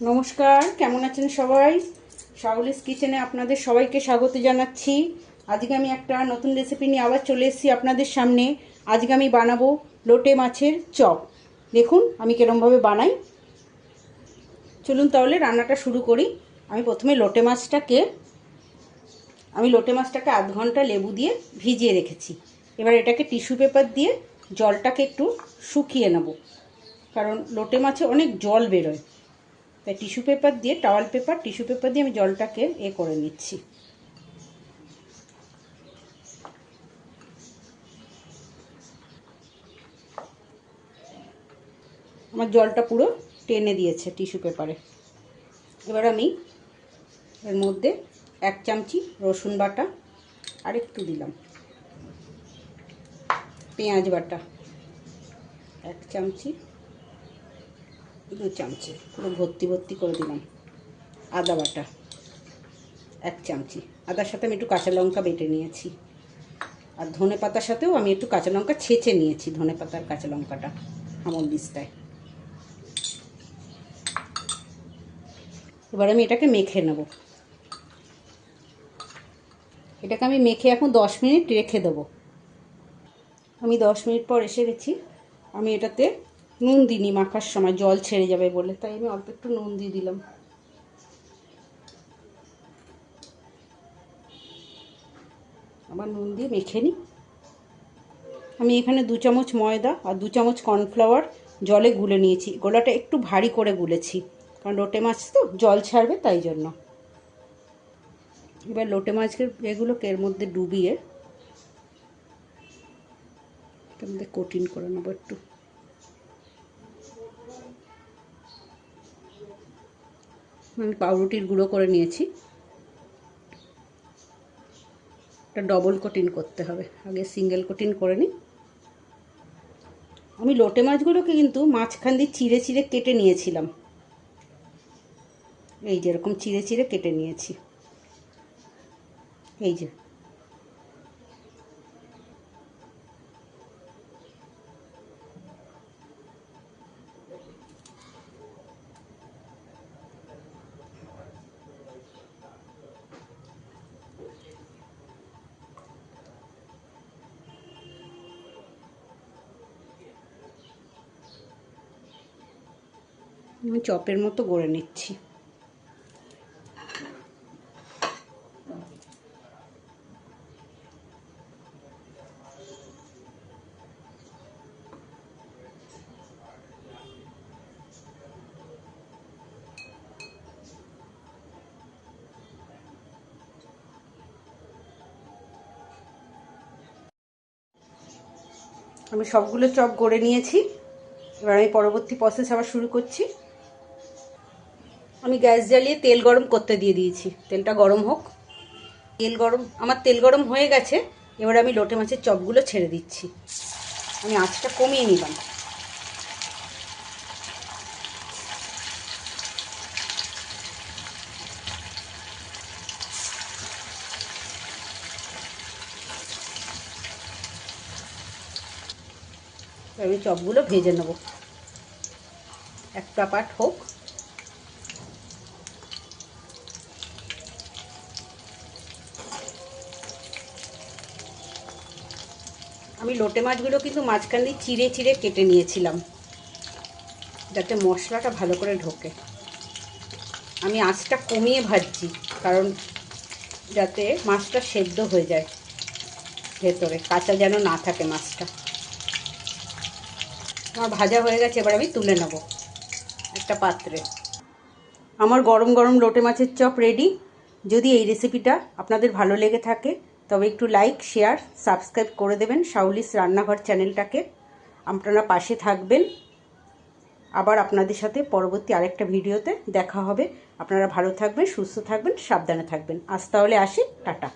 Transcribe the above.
নমস্কার, কেমন আছেন সবাই? শাউলিস কিচেনে আপনাদের সবাইকে স্বাগত জানাচ্ছি। আজকে আমি একটা নতুন রেসিপি নিয়ে আবার চলে এসেছি আপনাদের সামনে। আজকে আমি বানাবো লোটে মাছের চপ। দেখুন আমি কিরমভাবে বানাই। চলুন তাহলে রান্নাটা শুরু করি। আমি প্রথমে লোটে মাছটাকে আধ ঘন্টা লেবু দিয়ে ভিজিয়ে রেখেছি। এবার এটাকে টিস্যু পেপার দিয়ে জলটাকে একটু শুকিয়ে নেব, কারণ লোটে মাছে অনেক জল বেরোয়। তাই টিস্যু পেপার দিয়ে টিস্যু পেপার দিয়ে আমি জলটাকে করে নিচ্ছি। আমার জলটা পুরো টেনে দিয়েছে টিস্যু পেপারে। এবার আমি এর মধ্যে 1 চামচি রসুন বাটা আর একটু দিলাম, পেঁয়াজ বাটা 1 চামচি, 2 চামচি পুরো ভর্তি করে দিলাম, আদা বাটা 1 চামচি, আদার সাথে আমি একটু কাঁচা লঙ্কা বেটে নিয়েছি, আর ধনে পাতার সাথেও আমি একটু কাঁচা লঙ্কা ছেঁচে নিয়েছি, ধনে পাতার কাঁচা লঙ্কাটা আমল দিস্তায়। এবার আমি এটাকে মেখে নেব। এটাকে আমি মেখে এখন 10 মিনিট রেখে দেবো। আমি 10 মিনিট পর এসে গেছি। আমি এটাতে নুন দিইনি মাখার সময়, জল ছেড়ে যাবে বলে, তাই আমি অল্প একটু নুন দিয়ে দিলাম। আবার নুন দিয়ে মেখে নিই। আমি এখানে 2 চামচ ময়দা আর 2 চামচ কর্নফ্লাওয়ার জলে গুলে নিয়েছি। গোলাটা একটু ভারী করে গুলেছি, কারণ লোটে মাছ তো জল ছাড়বে, তাই জন্য। এবার লোটে মাছের এগুলোকে এর মধ্যে ডুবিয়ে এর মধ্যে কোটিং করে নেবো একটু। আমি পাউরুটির গুঁড়ো করে নিয়েছি। এটা ডবল কোটিং করতে হবে, আগে সিঙ্গেল কোটিং করে নিই। আমি লোটে মাছগুলোকে কিন্তু মাঝখান দিয়ে চিড়ে চিড়ে কেটে নিয়েছিলাম, এই যে এরকম চিড়ে চিড়ে কেটে নিয়েছি, এই যে। আমি চপের মতো গড়ে নিচ্ছি। আমি সবগুলো চপ গড়ে নিয়েছি। এবার আমি পরবর্তী প্রসেস আবার শুরু করছি। আমি গ্যাস জ্বালিয়ে তেল গরম করতে দিয়ে দিয়েছি। তেলটা গরম হোক। আমার তেল গরম হয়ে গেছে। এবার আমি লোটে মাছের চপগুলো ছেড়ে দিচ্ছি। আমি আঁচটা কমিয়ে নিলাম। আমি চপগুলো ভেজে নেব, একটা পাট হোক। আমি লোটে মাছগুলো কিন্তু মাঝখান দিয়ে চিড়ে চিড়ে কেটে নিয়েছিলাম, যাতে মশলাটা ভালো করে ঢোকে। আমি আঁচটা কমিয়ে ভাজছি, কারণ যাতে মাছটা সেদ্ধ হয়ে যায় ভেতরে, কাঁচা যেন না থাকে মাছটা। আমার ভাজা হয়ে গেছে। এবার আমি তুলে নেব একটা পাত্রে। আমার গরম গরম লোটে মাছের চপ রেডি। যদি এই রেসিপিটা আপনাদের ভালো লেগে থাকে তবে একটু লাইক, শেয়ার, সাবস্ক্রাইব করে দেবেন শাউলিস রান্নাঘর চ্যানেলটাকে। আপনারা পাশে থাকবেন। আবার আপনাদের সাথে পরবর্তী আরেকটা ভিডিওতে দেখা হবে। আপনারা ভালো থাকবেন, সুস্থ থাকবেন, সাবধানে থাকবেন। আজ তাহলে আসি, টাটা।